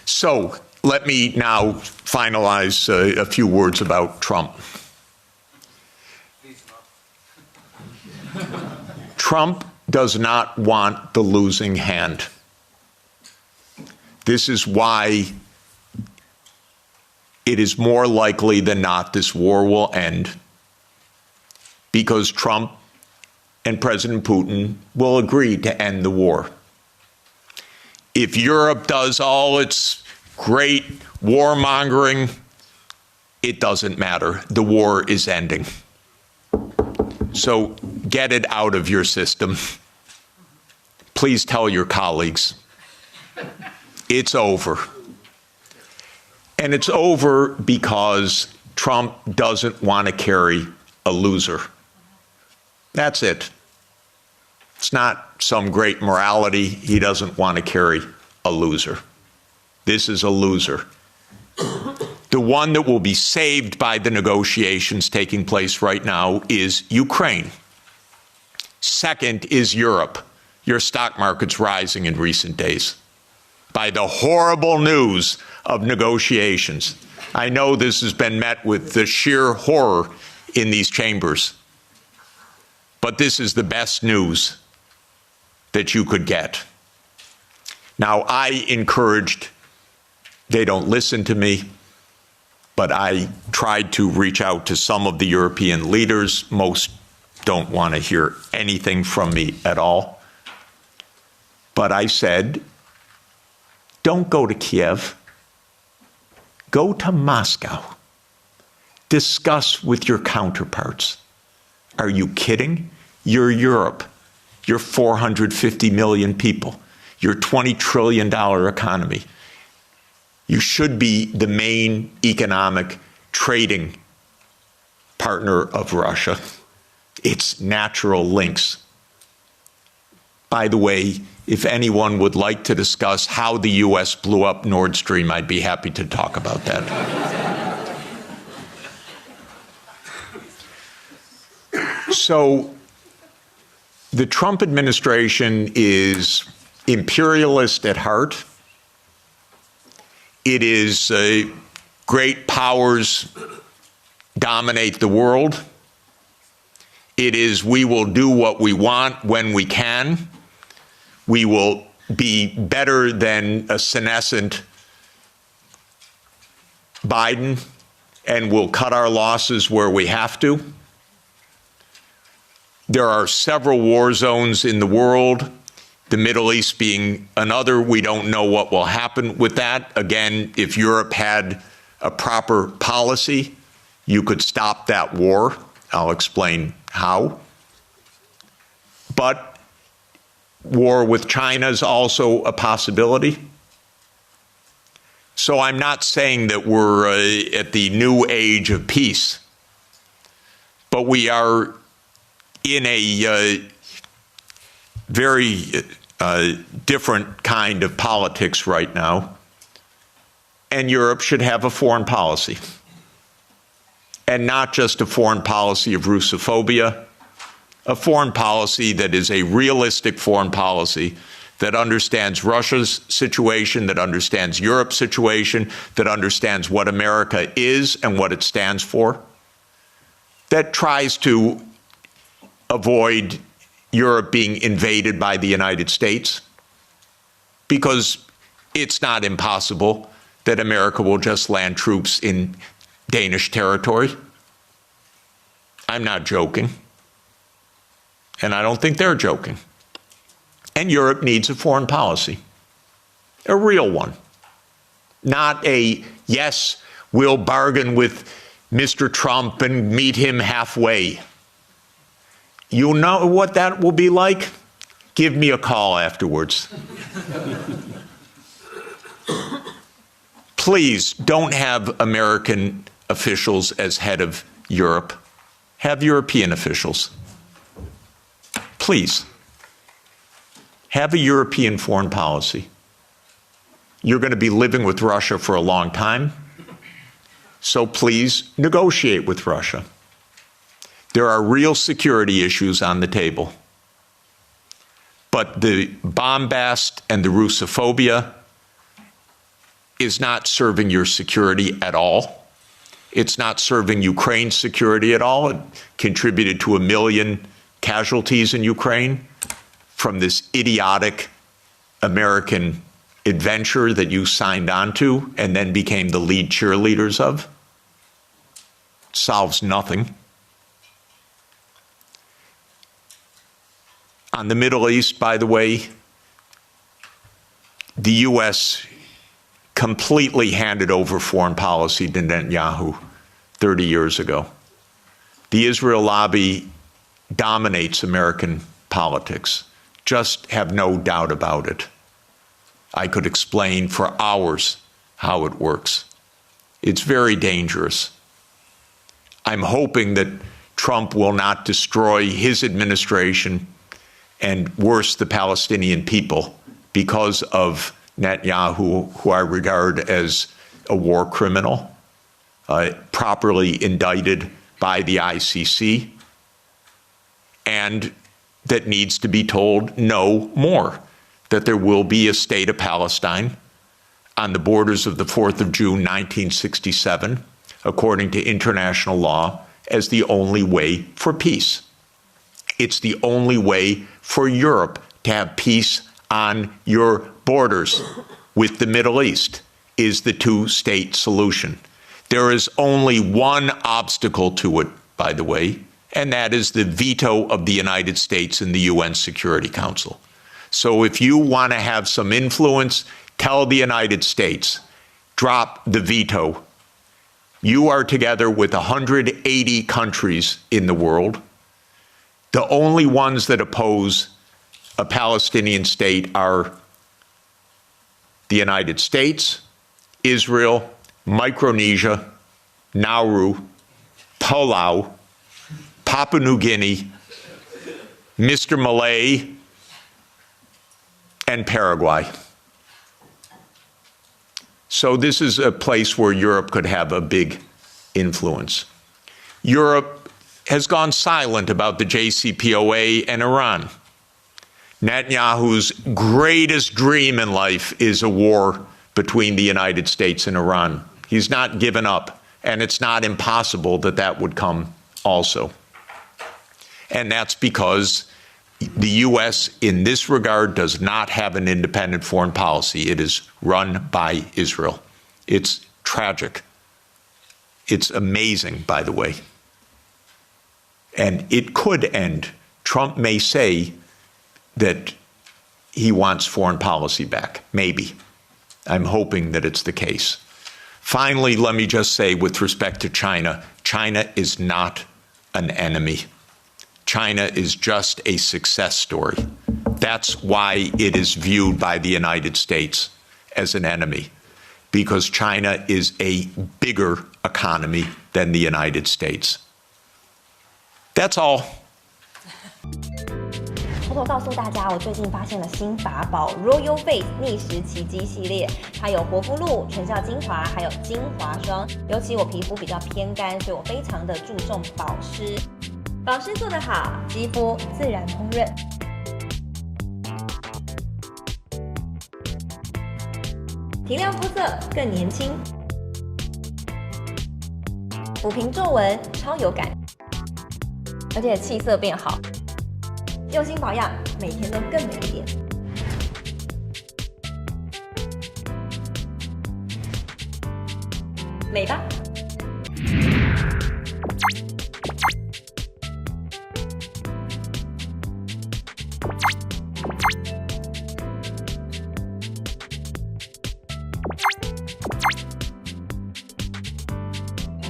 So let me now finalize a few words about Trump. Trump does not want the losing hand. This is why it is more likely than not this war will end, because Trump and President Putin will agree to end the war. If Europe does all its great warmongering, it doesn't matter. The war is ending. So get it out of your system. Please tell your colleagues. It's over. And it's over because Trump doesn't want to carry a loser. That's it. It's not some great morality. He doesn't want to carry a loser. This is a loser. The one that will be saved by the negotiations taking place right now is Ukraine. Second is Europe. Your stock market's rising in recent days by the horrible news of negotiations. I know this has been met with the sheer horror in these chambers, but this is the best news that you could get. Now, I encouraged, they don't listen to me, but I tried to reach out to some of the European leaders. Most don't want to hear anything from me at all. But I said, don't go to Kiev. Go to Moscow. Discuss with your counterparts. Are you kidding? You're Europe. You're 450 million people. You're a $20 trillion economy. You should be the main economic trading partner of Russia. It's natural links. By the way, if anyone would like to discuss how the U.S. blew up Nord Stream, I'd be happy to talk about that. So the Trump administration is imperialist at heart. It is great powers dominate the world. It is we will do what we want when we can. We will be better than a senescent Biden, and we'll cut our losses where we have to. There are several war zones in the world, the Middle East being another. We don't know what will happen with that. Again, if Europe had a proper policy, you could stop that war. I'll explain how. But war with China is also a possibility. So I'm not saying that we're at the new age of peace, but we are in a very different kind of politics right now, and Europe should have a foreign policy, and not just a foreign policy of Russophobia, a foreign policy that is a realistic foreign policy that understands Russia's situation, that understands Europe's situation, that understands what America is and what it stands for, that tries to avoid Europe being invaded by the United States, because it's not impossible that America will just land troops in Danish territory. I'm not joking. And I don't think they're joking. And Europe needs a foreign policy, a real one. Not a, yes, we'll bargain with Mr. Trump and meet him halfway. You know what that will be like? Give me a call afterwards. Please don't have American officials as head of Europe. Have European officials. Please. Have a European foreign policy. You're going to be living with Russia for a long time, so please negotiate with Russia. There are real security issues on the table. But the bombast and the Russophobia is not serving your security at all. It's not serving Ukraine's security at all. It contributed to 1 million casualties in Ukraine from this idiotic American adventure that you signed on to and then became the lead cheerleaders of. Solves nothing. On the Middle East, by the way, the U.S. completely handed over foreign policy to Netanyahu 30 years ago. The Israel lobby dominates American politics. Just have no doubt about it. I could explain for hours how it works. It's very dangerous. I'm hoping that Trump will not destroy his administration and worse, the Palestinian people because of Netanyahu, who I regard as a war criminal, properly indicted by the ICC, and that needs to be told no more, that there will be a state of Palestine on the borders of the 4th of June, 1967, according to international law, as the only way for peace. It's the only way for Europe to have peace on your borders with the Middle East, is the two-state solution. There is only one obstacle to it, by the way, and that is the veto of the United States in the UN Security Council. So if you want to have some influence, tell the United States, drop the veto. You are together with 180 countries in the world. The only ones that oppose a Palestinian state are the United States, Israel, Micronesia, Nauru, Palau, Papua New Guinea, Mr. Malay, and Paraguay. So this is a place where Europe could have a big influence. Europe has gone silent about the JCPOA and Iran. Netanyahu's greatest dream in life is a war between the United States and Iran. He's not given up, and it's not impossible that that would come also. And that's because the U.S. in this regard does not have an independent foreign policy. It is run by Israel. It's tragic. It's amazing, by the way. And it could end. Trump may say that he wants foreign policy back. Maybe. I'm hoping that it's the case. Finally, let me just say with respect to China, China is not an enemy. China is just a success story. That's why it is viewed by the United States as an enemy, because China is a bigger economy than the United States. That's all. 偷偷告诉大家，我最近发现了新法宝 Royal Face 逆时奇迹系列，它有活肤露、全效精华，还有精华霜。尤其我皮肤比较偏干，所以我非常的注重保湿。保湿做得好，肌肤自然烹润。提亮肤色更年轻，抚平皱纹超有感，而且气色变好。用心保养，每天都更美一点。美吧。